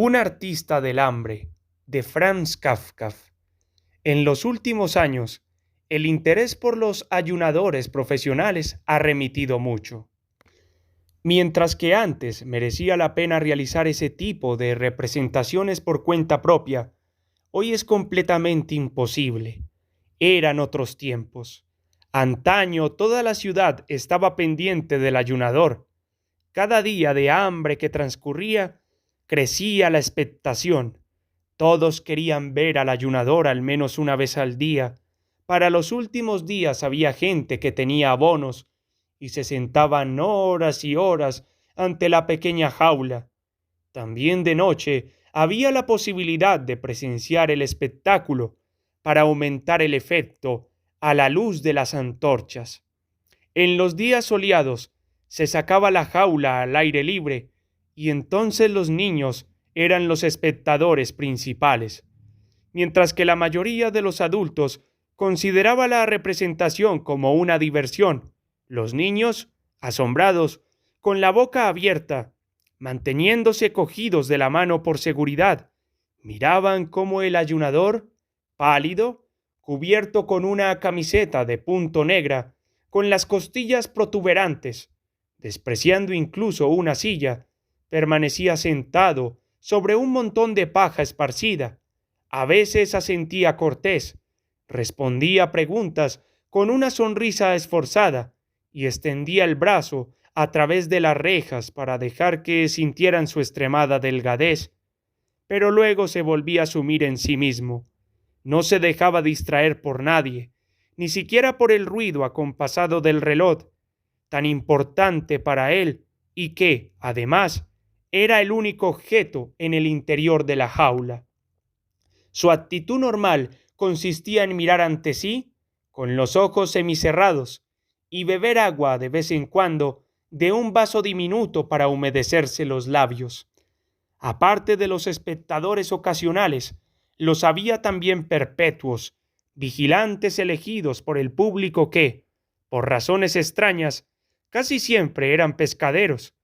Un artista del hambre, de Franz Kafka. En los últimos años, el interés por los ayunadores profesionales ha remitido mucho. Mientras que antes merecía la pena realizar ese tipo de representaciones por cuenta propia, hoy es completamente imposible. Eran otros tiempos. Antaño toda la ciudad estaba pendiente del ayunador. Cada día de hambre que transcurría, crecía la expectación. Todos querían ver al ayunador al menos una vez al día. Para los últimos días había gente que tenía abonos y se sentaban horas y horas ante la pequeña jaula. También de noche había la posibilidad de presenciar el espectáculo para aumentar el efecto a la luz de las antorchas. En los días soleados se sacaba la jaula al aire libre y entonces los niños eran los espectadores principales, mientras que la mayoría de los adultos consideraba la representación como una diversión. Los niños, asombrados, con la boca abierta, manteniéndose cogidos de la mano por seguridad, miraban cómo el ayunador, pálido, cubierto con una camiseta de punto negra, con las costillas protuberantes, despreciando incluso una silla, permanecía sentado sobre un montón de paja esparcida. A veces asentía cortés, respondía preguntas con una sonrisa esforzada y extendía el brazo a través de las rejas para dejar que sintieran su extremada delgadez, pero luego se volvía a sumir en sí mismo. No se dejaba distraer por nadie, ni siquiera por el ruido acompasado del reloj, tan importante para él y que, además, era el único objeto en el interior de la jaula. Su actitud normal consistía en mirar ante sí, con los ojos semicerrados, y beber agua de vez en cuando de un vaso diminuto para humedecerse los labios. Aparte de los espectadores ocasionales, los había también perpetuos, vigilantes elegidos por el público que, por razones extrañas, casi siempre eran pescaderos.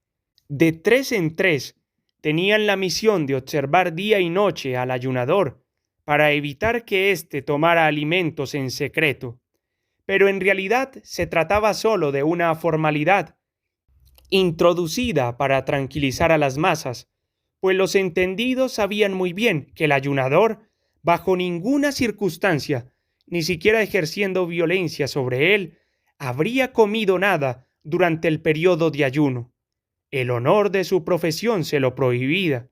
De tres en tres, tenían la misión de observar día y noche al ayunador para evitar que éste tomara alimentos en secreto. Pero en realidad se trataba solo de una formalidad introducida para tranquilizar a las masas, pues los entendidos sabían muy bien que el ayunador, bajo ninguna circunstancia, ni siquiera ejerciendo violencia sobre él, habría comido nada durante el periodo de ayuno. El honor de su profesión se lo prohibía.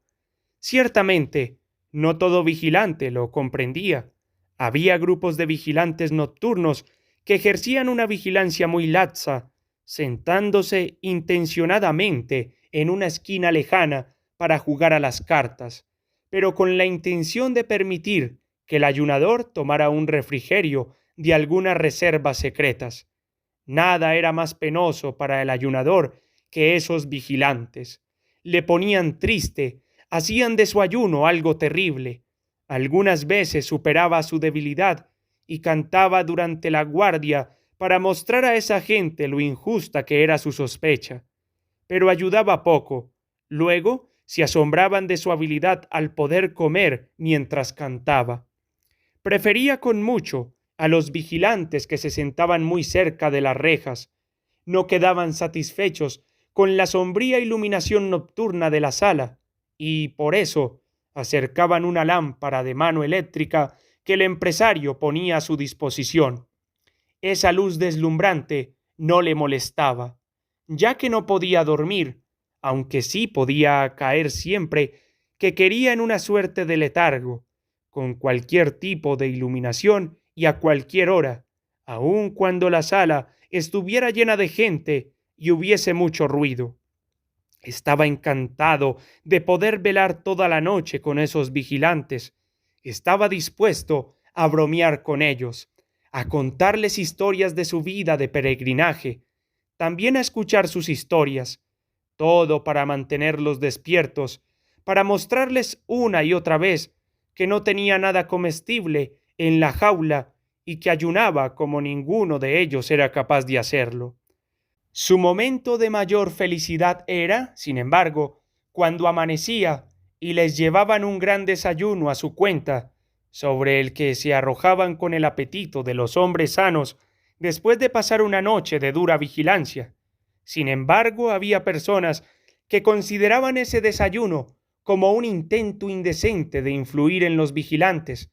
Ciertamente, no todo vigilante lo comprendía. Había grupos de vigilantes nocturnos que ejercían una vigilancia muy laxa, sentándose intencionadamente en una esquina lejana para jugar a las cartas, pero con la intención de permitir que el ayunador tomara un refrigerio de algunas reservas secretas. Nada era más penoso para el ayunador que esos vigilantes. Le ponían triste, hacían de su ayuno algo terrible. Algunas veces superaba su debilidad y cantaba durante la guardia para mostrar a esa gente lo injusta que era su sospecha. Pero ayudaba poco. Luego se asombraban de su habilidad al poder comer mientras cantaba. Prefería con mucho a los vigilantes que se sentaban muy cerca de las rejas. No quedaban satisfechos con la sombría iluminación nocturna de la sala y, por eso, acercaban una lámpara de mano eléctrica que el empresario ponía a su disposición. Esa luz deslumbrante no le molestaba, ya que no podía dormir, aunque sí podía caer siempre que quería en una suerte de letargo, con cualquier tipo de iluminación y a cualquier hora, aun cuando la sala estuviera llena de gente y hubiese mucho ruido. Estaba encantado de poder velar toda la noche con esos vigilantes. Estaba dispuesto a bromear con ellos, a contarles historias de su vida de peregrinaje, también a escuchar sus historias, todo para mantenerlos despiertos, para mostrarles una y otra vez que no tenía nada comestible en la jaula y que ayunaba como ninguno de ellos era capaz de hacerlo. Su momento de mayor felicidad era, sin embargo, cuando amanecía y les llevaban un gran desayuno a su cuenta, sobre el que se arrojaban con el apetito de los hombres sanos después de pasar una noche de dura vigilancia. Sin embargo, había personas que consideraban ese desayuno como un intento indecente de influir en los vigilantes,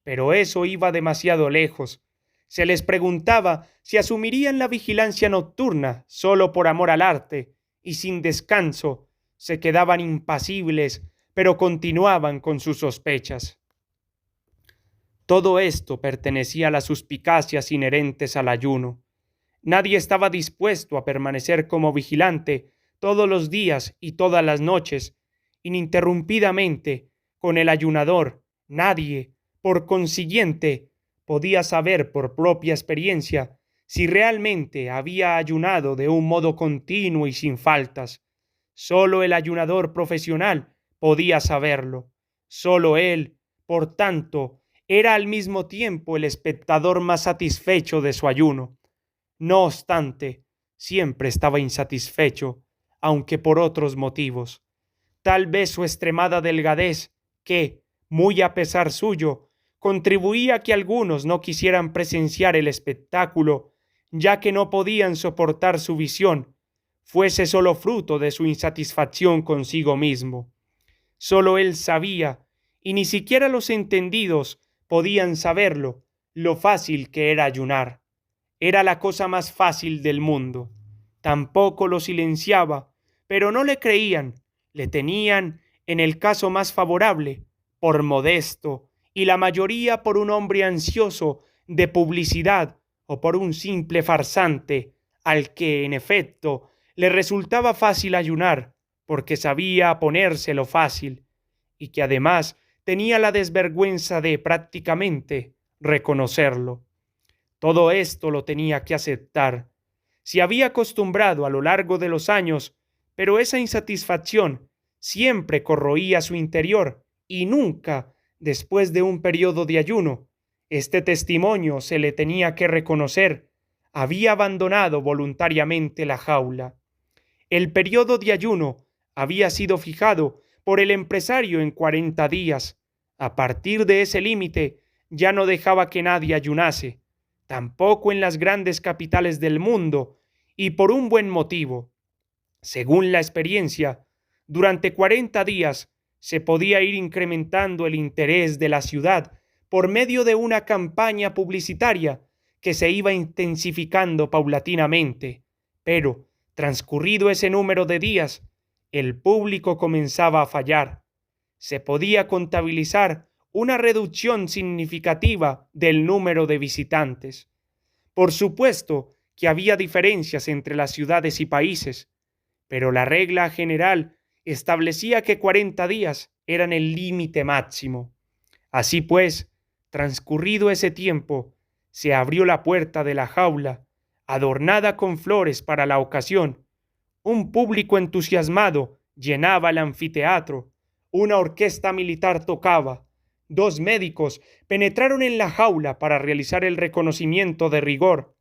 pero eso iba demasiado lejos. Se les preguntaba si asumirían la vigilancia nocturna solo por amor al arte, y sin descanso se quedaban impasibles, pero continuaban con sus sospechas. Todo esto pertenecía a las suspicacias inherentes al ayuno. Nadie estaba dispuesto a permanecer como vigilante todos los días y todas las noches, ininterrumpidamente, con el ayunador. Nadie, por consiguiente, podía saber por propia experiencia si realmente había ayunado de un modo continuo y sin faltas. Solo el ayunador profesional podía saberlo. Solo él, por tanto, era al mismo tiempo el espectador más satisfecho de su ayuno. No obstante, siempre estaba insatisfecho, aunque por otros motivos. Tal vez su extremada delgadez, que, muy a pesar suyo, contribuía a que algunos no quisieran presenciar el espectáculo, ya que no podían soportar su visión, fuese solo fruto de su insatisfacción consigo mismo. Solo él sabía, y ni siquiera los entendidos podían saberlo, lo fácil que era ayunar. Era la cosa más fácil del mundo. Tampoco lo silenciaba, pero no le creían, le tenían, en el caso más favorable, por modesto, y la mayoría por un hombre ansioso de publicidad o por un simple farsante, al que, en efecto, le resultaba fácil ayunar, porque sabía ponérselo fácil, y que además tenía la desvergüenza de prácticamente reconocerlo. Todo esto lo tenía que aceptar. Se había acostumbrado a lo largo de los años, pero esa insatisfacción siempre corroía su interior y nunca, después de un periodo de ayuno, este testimonio se le tenía que reconocer, había abandonado voluntariamente la jaula. El periodo de ayuno había sido fijado por el empresario en 40 días. A partir de ese límite ya no dejaba que nadie ayunase, tampoco en las grandes capitales del mundo, y por un buen motivo. Según la experiencia, durante 40 días se podía ir incrementando el interés de la ciudad por medio de una campaña publicitaria que se iba intensificando paulatinamente, pero, transcurrido ese número de días, el público comenzaba a fallar. Se podía contabilizar una reducción significativa del número de visitantes. Por supuesto que había diferencias entre las ciudades y países, pero la regla general establecía que 40 días eran el límite máximo. Así pues, transcurrido ese tiempo, se abrió la puerta de la jaula, adornada con flores para la ocasión. Un público entusiasmado llenaba el anfiteatro, una orquesta militar tocaba, 2 médicos penetraron en la jaula para realizar el reconocimiento de rigor.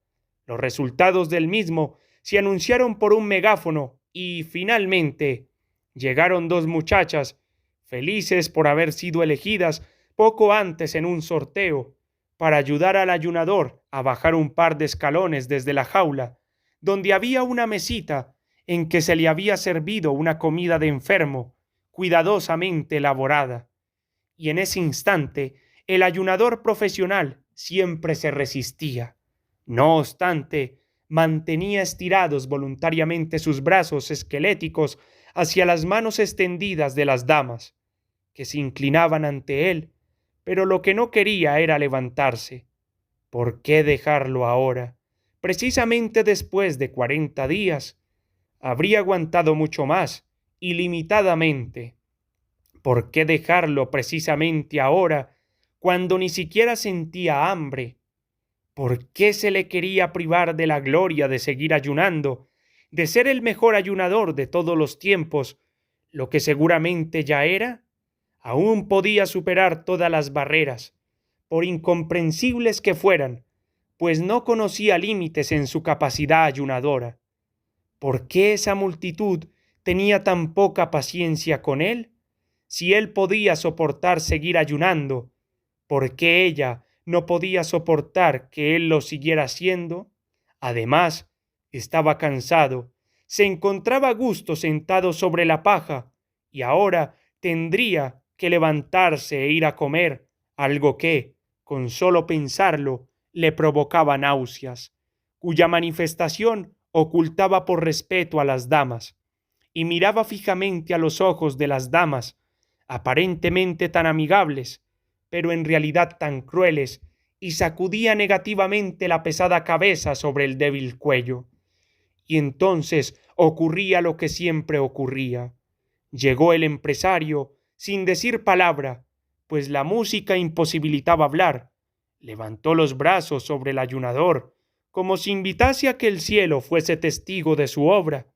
Los resultados del mismo se anunciaron por un megáfono y, finalmente, llegaron 2 muchachas, felices por haber sido elegidas poco antes en un sorteo, para ayudar al ayunador a bajar un par de escalones desde la jaula, donde había una mesita en que se le había servido una comida de enfermo, cuidadosamente elaborada. Y en ese instante el ayunador profesional siempre se resistía. No obstante, mantenía estirados voluntariamente sus brazos esqueléticos hacia las manos extendidas de las damas, que se inclinaban ante él, pero lo que no quería era levantarse. ¿Por qué dejarlo ahora? Precisamente después de 40 días. Habría aguantado mucho más, ilimitadamente. ¿Por qué dejarlo precisamente ahora, cuando ni siquiera sentía hambre? ¿Por qué se le quería privar de la gloria de seguir ayunando, de ser el mejor ayunador de todos los tiempos, lo que seguramente ya era? Aún podía superar todas las barreras, por incomprensibles que fueran, pues no conocía límites en su capacidad ayunadora. ¿Por qué esa multitud tenía tan poca paciencia con él? Si él podía soportar seguir ayunando, ¿por qué ella no podía soportar que él lo siguiera haciendo? Además, estaba cansado, se encontraba a gusto sentado sobre la paja y ahora tendría que levantarse e ir a comer, algo que, con solo pensarlo, le provocaba náuseas, cuya manifestación ocultaba por respeto a las damas, y miraba fijamente a los ojos de las damas, aparentemente tan amigables, pero en realidad tan crueles, y sacudía negativamente la pesada cabeza sobre el débil cuello. Y entonces ocurría lo que siempre ocurría. Llegó el empresario sin decir palabra, pues la música imposibilitaba hablar. Levantó los brazos sobre el ayunador, como si invitase a que el cielo fuese testigo de su obra,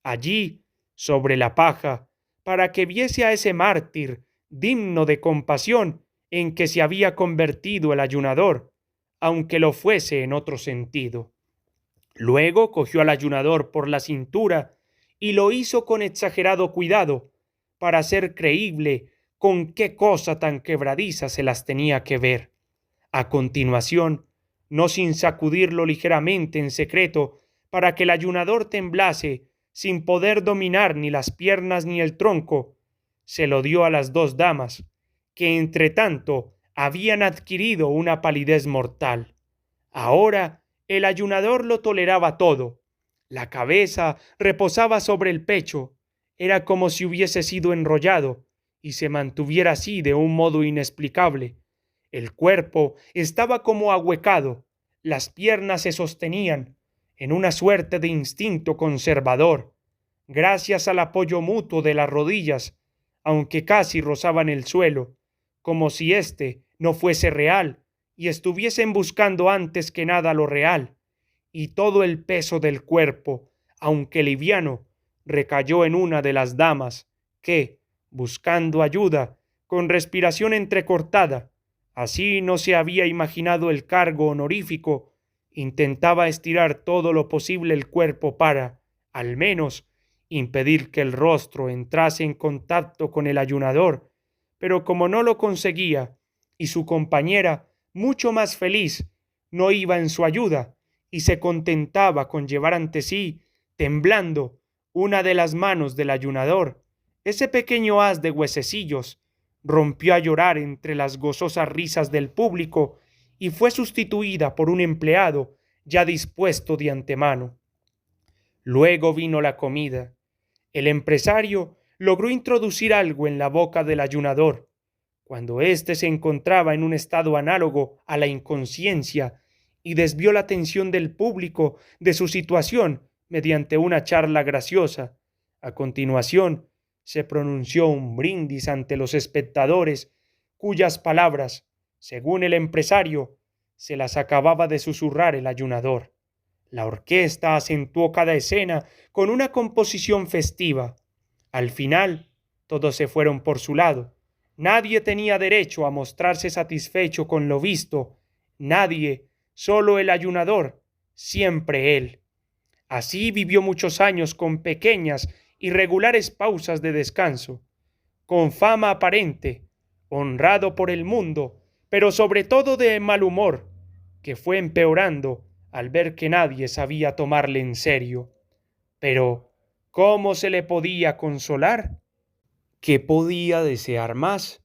allí, sobre la paja, para que viese a ese mártir digno de compasión en que se había convertido el ayunador, aunque lo fuese en otro sentido. Luego cogió al ayunador por la cintura y lo hizo con exagerado cuidado, para hacer creíble con qué cosa tan quebradiza se las tenía que ver. A continuación, no sin sacudirlo ligeramente en secreto, para que el ayunador temblase, sin poder dominar ni las piernas ni el tronco, se lo dio a las dos damas, que entre tanto habían adquirido una palidez mortal. Ahora el ayunador lo toleraba todo. La cabeza reposaba sobre el pecho, era como si hubiese sido enrollado, y se mantuviera así de un modo inexplicable. El cuerpo estaba como ahuecado, las piernas se sostenían en una suerte de instinto conservador, gracias al apoyo mutuo de las rodillas, aunque casi rozaban el suelo, como si éste no fuese real y estuviesen buscando antes que nada lo real, y todo el peso del cuerpo, aunque liviano, recayó en una de las damas, que, buscando ayuda, con respiración entrecortada, así no se había imaginado el cargo honorífico, intentaba estirar todo lo posible el cuerpo para, al menos, impedir que el rostro entrase en contacto con el ayunador, pero como no lo conseguía, y su compañera, mucho más feliz, no iba en su ayuda, y se contentaba con llevar ante sí, temblando, una de las manos del ayunador, ese pequeño haz de huesecillos rompió a llorar entre las gozosas risas del público y fue sustituida por un empleado ya dispuesto de antemano. Luego vino la comida. El empresario logró introducir algo en la boca del ayunador, cuando éste se encontraba en un estado análogo a la inconsciencia, y desvió la atención del público de su situación mediante una charla graciosa. A continuación, se pronunció un brindis ante los espectadores, cuyas palabras, según el empresario, se las acababa de susurrar el ayunador. La orquesta acentuó cada escena con una composición festiva. Al final, todos se fueron por su lado. Nadie tenía derecho a mostrarse satisfecho con lo visto. Nadie, solo el ayunador, siempre él. Así vivió muchos años con pequeñas y regulares pausas de descanso, con fama aparente, honrado por el mundo, pero sobre todo de mal humor, que fue empeorando al ver que nadie sabía tomarle en serio. Pero, ¿cómo se le podía consolar? ¿Qué podía desear más?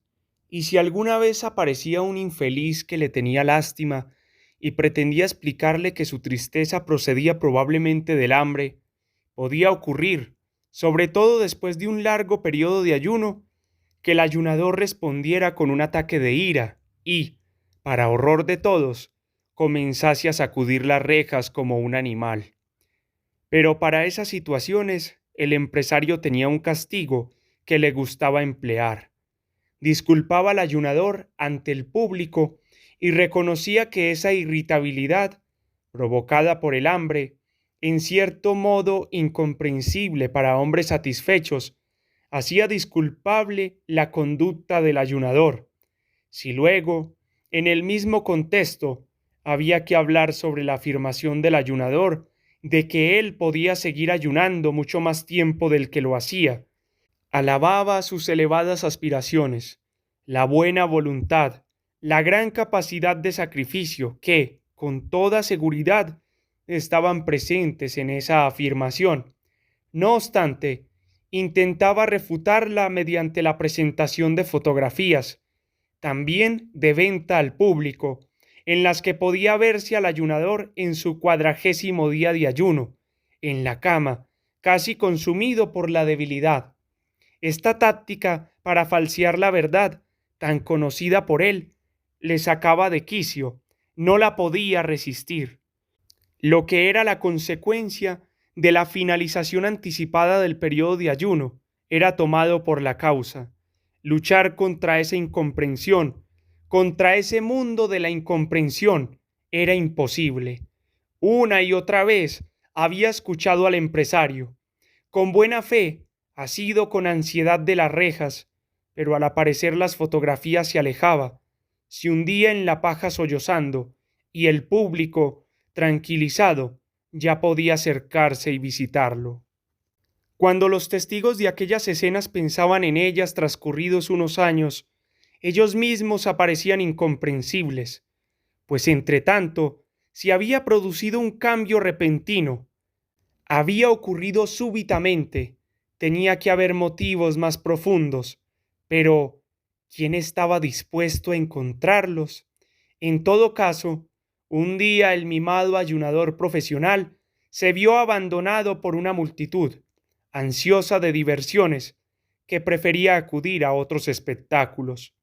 Y si alguna vez aparecía un infeliz que le tenía lástima y pretendía explicarle que su tristeza procedía probablemente del hambre, podía ocurrir, sobre todo después de un largo periodo de ayuno, que el ayunador respondiera con un ataque de ira y, para horror de todos, comenzase a sacudir las rejas como un animal. Pero para esas situaciones el empresario tenía un castigo que le gustaba emplear. Disculpaba al ayunador ante el público y reconocía que esa irritabilidad, provocada por el hambre, en cierto modo incomprensible para hombres satisfechos, hacía disculpable la conducta del ayunador. Si luego, en el mismo contexto, había que hablar sobre la afirmación del ayunador de que él podía seguir ayunando mucho más tiempo del que lo hacía, Alababa sus elevadas aspiraciones, la buena voluntad, la gran capacidad de sacrificio que, con toda seguridad, estaban presentes en esa afirmación. No obstante, intentaba refutarla mediante la presentación de fotografías, también de venta al público, en las que podía verse al ayunador en su 40º día de ayuno, en la cama, casi consumido por la debilidad. Esta táctica para falsear la verdad, tan conocida por él, le sacaba de quicio, no la podía resistir, lo que era la consecuencia de la finalización anticipada del periodo de ayuno, era tomado por la causa. Luchar contra esa incomprensión, contra ese mundo de la incomprensión, era imposible. Una y otra vez había escuchado al empresario. Con buena fe, asido con ansiedad de las rejas, pero al aparecer las fotografías se alejaba, se hundía en la paja sollozando, y el público, tranquilizado, ya podía acercarse y visitarlo. Cuando los testigos de aquellas escenas pensaban en ellas transcurridos unos años, ellos mismos aparecían incomprensibles, pues entre tanto se había producido un cambio repentino, había ocurrido súbitamente, tenía que haber motivos más profundos, pero ¿quién estaba dispuesto a encontrarlos? En todo caso, un día el mimado ayunador profesional se vio abandonado por una multitud, ansiosa de diversiones, que prefería acudir a otros espectáculos.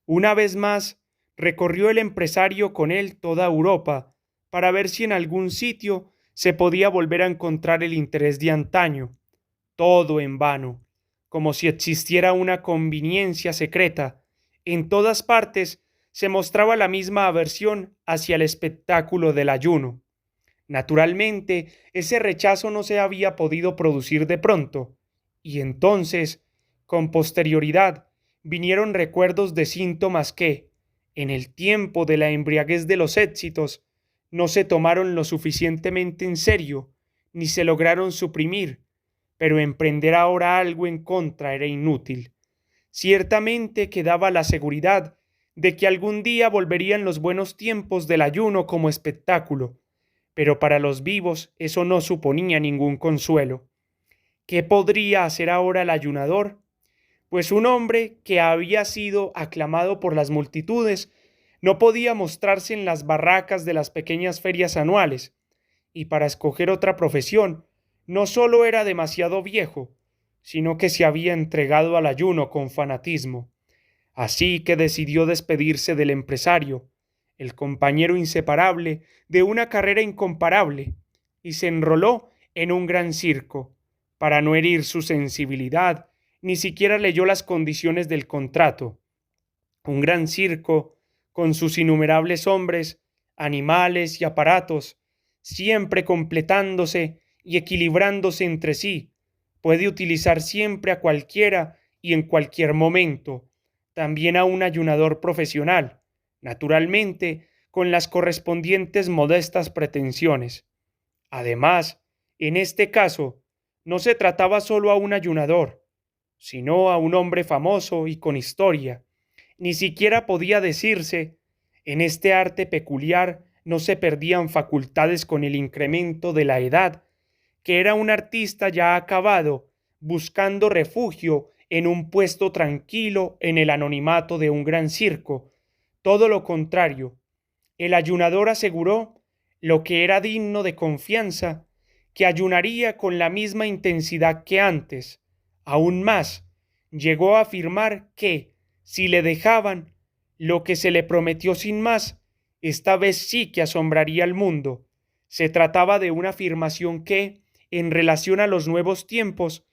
Una vez más, recorrió el empresario con él toda Europa para ver si en algún sitio se podía volver a encontrar el interés de antaño. Todo en vano, como si existiera una conveniencia secreta. En todas partes se mostraba la misma aversión hacia el espectáculo del ayuno. Naturalmente, ese rechazo no se había podido producir de pronto, y entonces, con posterioridad, vinieron recuerdos de síntomas que, en el tiempo de la embriaguez de los éxitos, no se tomaron lo suficientemente en serio, ni se lograron suprimir, pero emprender ahora algo en contra era inútil. Ciertamente quedaba la seguridad de que algún día volverían los buenos tiempos del ayuno como espectáculo, pero para los vivos eso no suponía ningún consuelo. ¿Qué podría hacer ahora el ayunador? Pues un hombre que había sido aclamado por las multitudes no podía mostrarse en las barracas de las pequeñas ferias anuales, y para escoger otra profesión no solo era demasiado viejo, sino que se había entregado al ayuno con fanatismo. Así que decidió despedirse del empresario, el compañero inseparable de una carrera incomparable, y se enroló en un gran circo. Para no herir su sensibilidad, ni siquiera leyó las condiciones del contrato. Un gran circo, con sus innumerables hombres, animales y aparatos, siempre completándose y equilibrándose entre sí, puede utilizar siempre a cualquiera y en cualquier momento, también a un ayunador profesional, naturalmente con las correspondientes modestas pretensiones. Además, en este caso, no se trataba solo a un ayunador, sino a un hombre famoso y con historia. Ni siquiera podía decirse, en este arte peculiar no se perdían facultades con el incremento de la edad, que era un artista ya acabado, buscando refugio en un puesto tranquilo en el anonimato de un gran circo. Todo lo contrario, el ayunador aseguró, lo que era digno de confianza, que ayunaría con la misma intensidad que antes. Aún más, llegó a afirmar que, si le dejaban, lo que se le prometió sin más, esta vez sí que asombraría al mundo. Se trataba de una afirmación que, en relación a los nuevos tiempos,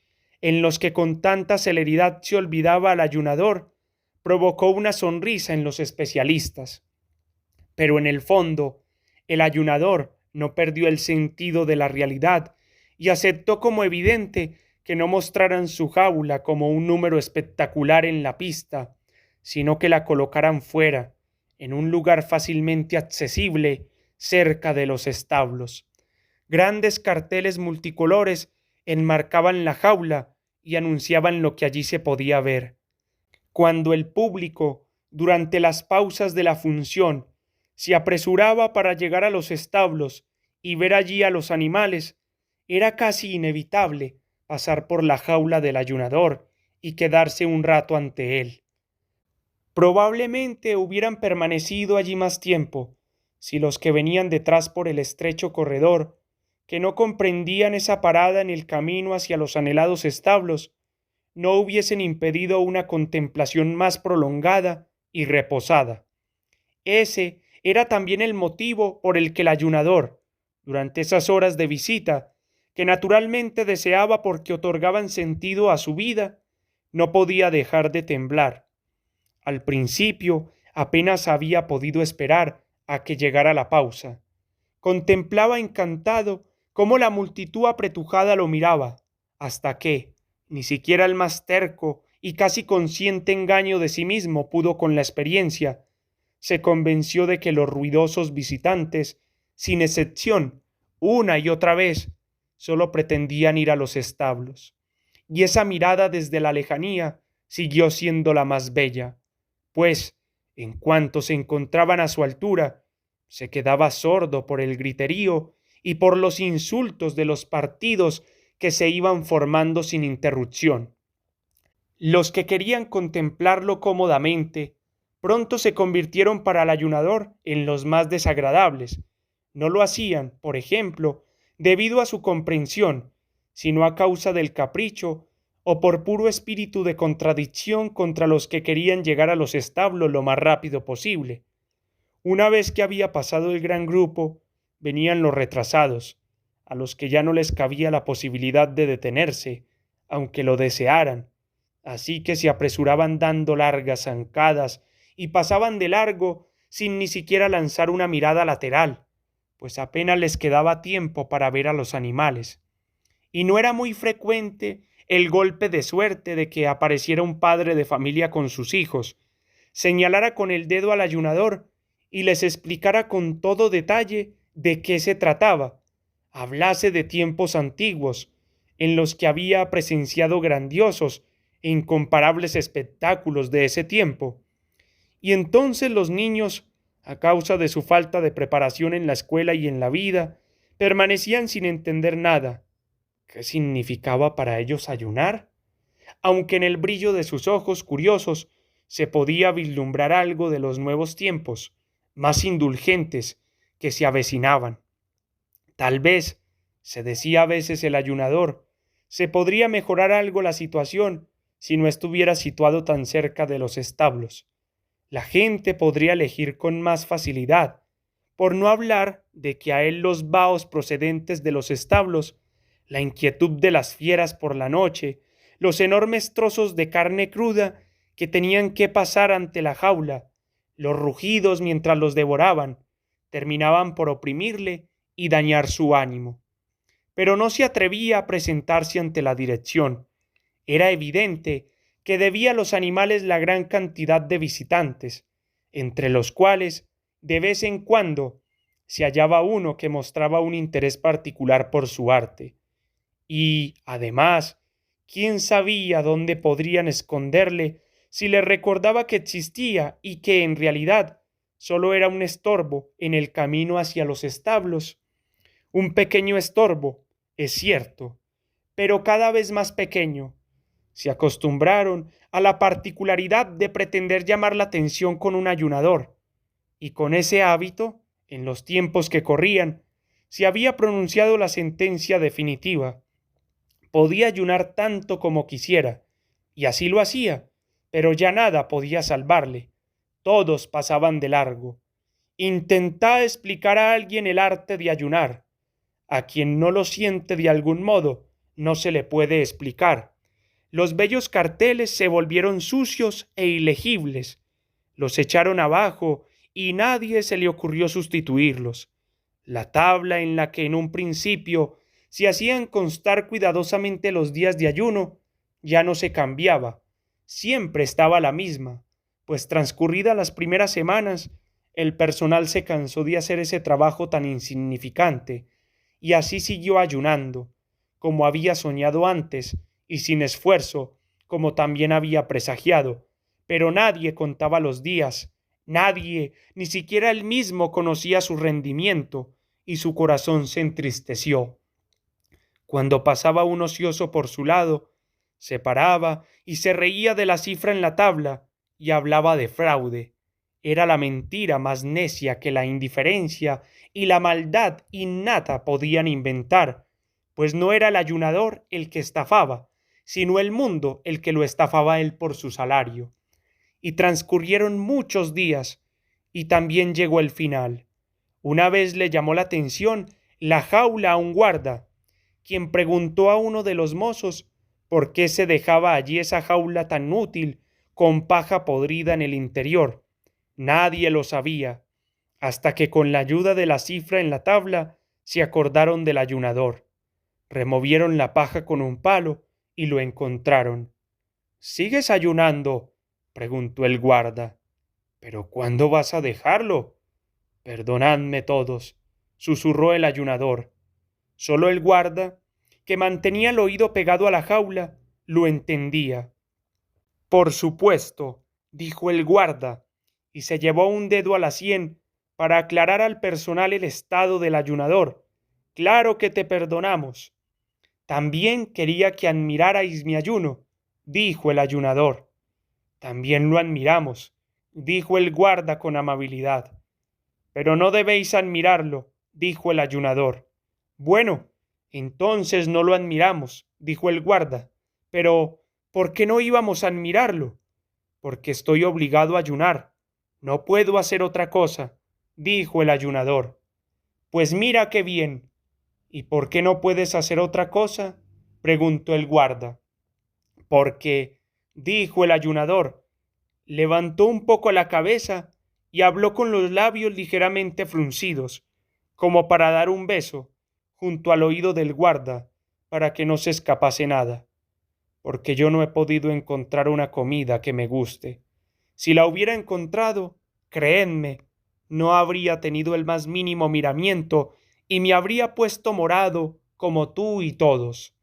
en los que con tanta celeridad se olvidaba al ayunador, provocó una sonrisa en los especialistas. Pero en el fondo, el ayunador no perdió el sentido de la realidad y aceptó como evidente que no mostraran su jaula como un número espectacular en la pista, sino que la colocaran fuera, en un lugar fácilmente accesible, cerca de los establos. Grandes carteles multicolores enmarcaban la jaula y anunciaban lo que allí se podía ver. Cuando el público, durante las pausas de la función, se apresuraba para llegar a los establos y ver allí a los animales, era casi inevitable pasar por la jaula del ayunador y quedarse un rato ante él. Probablemente hubieran permanecido allí más tiempo si los que venían detrás por el estrecho corredor, que no comprendían esa parada en el camino hacia los anhelados establos, no hubiesen impedido una contemplación más prolongada y reposada. Ese era también el motivo por el que el ayunador, durante esas horas de visita, que naturalmente deseaba porque otorgaban sentido a su vida, no podía dejar de temblar. Al principio apenas había podido esperar a que llegara la pausa. Contemplaba encantado cómo la multitud apretujada lo miraba, hasta que, ni siquiera el más terco y casi consciente engaño de sí mismo pudo con la experiencia, se convenció de que los ruidosos visitantes, sin excepción, una y otra vez, solo pretendían ir a los establos. Y esa mirada desde la lejanía siguió siendo la más bella, pues, en cuanto se encontraban a su altura, se quedaba sordo por el griterío y por los insultos de los partidos que se iban formando sin interrupción. Los que querían contemplarlo cómodamente, pronto se convirtieron para el ayunador en los más desagradables. No lo hacían, por ejemplo, debido a su comprensión, sino a causa del capricho o por puro espíritu de contradicción contra los que querían llegar a los establos lo más rápido posible. Una vez que había pasado el gran grupo, venían los retrasados, a los que ya no les cabía la posibilidad de detenerse, aunque lo desearan, así que se apresuraban dando largas zancadas y pasaban de largo sin ni siquiera lanzar una mirada lateral, pues apenas les quedaba tiempo para ver a los animales. Y no era muy frecuente el golpe de suerte de que apareciera un padre de familia con sus hijos, señalara con el dedo al ayunador y les explicara con todo detalle de qué se trataba, hablase de tiempos antiguos, en los que había presenciado grandiosos e incomparables espectáculos de ese tiempo. Y entonces los niños, a causa de su falta de preparación en la escuela y en la vida, permanecían sin entender nada. ¿Qué significaba para ellos ayunar? Aunque en el brillo de sus ojos curiosos se podía vislumbrar algo de los nuevos tiempos, más indulgentes, que se avecinaban. Tal vez, se decía a veces el ayunador, se podría mejorar algo la situación si no estuviera situado tan cerca de los establos. La gente podría elegir con más facilidad, por no hablar de que a él los vaos procedentes de los establos, la inquietud de las fieras por la noche, los enormes trozos de carne cruda que tenían que pasar ante la jaula, los rugidos mientras los devoraban, terminaban por oprimirle y dañar su ánimo. Pero no se atrevía a presentarse ante la dirección. Era evidente que debía a los animales la gran cantidad de visitantes, entre los cuales, de vez en cuando, se hallaba uno que mostraba un interés particular por su arte. Y, además, quién sabía dónde podrían esconderle si les recordaba que existía y que, en realidad, solo era un estorbo en el camino hacia los establos. Un pequeño estorbo, es cierto, pero cada vez más pequeño. Se acostumbraron a la particularidad de pretender llamar la atención con un ayunador, y con ese hábito, en los tiempos que corrían, se había pronunciado la sentencia definitiva. Podía ayunar tanto como quisiera, y así lo hacía, pero ya nada podía salvarle. Todos pasaban de largo. Intentá explicar a alguien el arte de ayunar. A quien no lo siente de algún modo, no se le puede explicar. Los bellos carteles se volvieron sucios e ilegibles. Los echaron abajo y nadie se le ocurrió sustituirlos. La tabla en la que en un principio se hacían constar cuidadosamente los días de ayuno ya no se cambiaba, siempre estaba la misma, pues transcurridas las primeras semanas, el personal se cansó de hacer ese trabajo tan insignificante, y así siguió ayunando, como había soñado antes, y sin esfuerzo, como también había presagiado, pero nadie contaba los días, nadie, ni siquiera él mismo conocía su rendimiento, y su corazón se entristeció. Cuando pasaba un ocioso por su lado, se paraba y se reía de la cifra en la tabla y hablaba de fraude. Era la mentira más necia que la indiferencia y la maldad innata podían inventar, pues no era el ayunador el que estafaba, sino el mundo el que lo estafaba a él por su salario. Y transcurrieron muchos días, y también llegó el final. Una vez le llamó la atención la jaula a un guarda, quien preguntó a uno de los mozos por qué se dejaba allí esa jaula tan útil, con paja podrida en el interior. Nadie lo sabía, hasta que con la ayuda de la cifra en la tabla se acordaron del ayunador. Removieron la paja con un palo y lo encontraron. ¿Sigues ayunando?, preguntó el guarda. ¿Pero cuándo vas a dejarlo? Perdonadme todos, susurró el ayunador. Solo el guarda, que mantenía el oído pegado a la jaula, lo entendía. Por supuesto, dijo el guarda, y se llevó un dedo a la sien para aclarar al personal el estado del ayunador. Claro que te perdonamos. También quería que admirarais mi ayuno, dijo el ayunador. También lo admiramos, dijo el guarda con amabilidad. Pero no debéis admirarlo, dijo el ayunador. Bueno, entonces no lo admiramos, dijo el guarda. Pero, ¿por qué no íbamos a admirarlo? Porque estoy obligado a ayunar. No puedo hacer otra cosa, dijo el ayunador. Pues mira qué bien. ¿Y por qué no puedes hacer otra cosa?, preguntó el guarda. Porque, dijo el ayunador, levantó un poco la cabeza y habló con los labios ligeramente fruncidos, como para dar un beso, junto al oído del guarda, para que no se escapase nada. Porque yo no he podido encontrar una comida que me guste. Si la hubiera encontrado, creedme, no habría tenido el más mínimo miramiento y me habría puesto morado como tú y todos.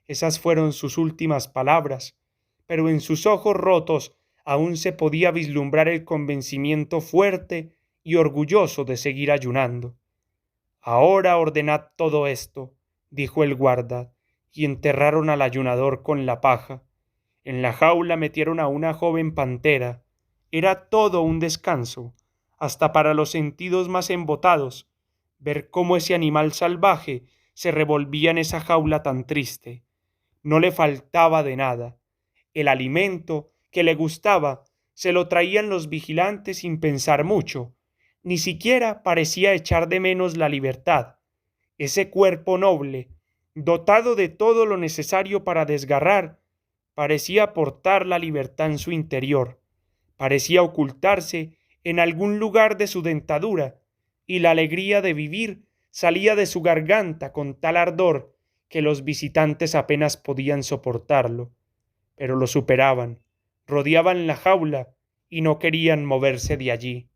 Esas fueron sus últimas palabras, pero en sus ojos rotos aún se podía vislumbrar el convencimiento fuerte y orgulloso de seguir ayunando. Ahora ordenad todo esto, dijo el guarda, y enterraron al ayunador con la paja. En la jaula metieron a una joven pantera. Era todo un descanso, hasta para los sentidos más embotados, ver cómo ese animal salvaje se revolvía en esa jaula tan triste. No le faltaba de nada. El alimento que le gustaba se lo traían los vigilantes sin pensar mucho. Ni siquiera parecía echar de menos la libertad. Ese cuerpo noble, dotado de todo lo necesario para desgarrar, parecía portar la libertad en su interior. Parecía ocultarse en algún lugar de su dentadura, y la alegría de vivir salía de su garganta con tal ardor que los visitantes apenas podían soportarlo, pero lo superaban, rodeaban la jaula y no querían moverse de allí.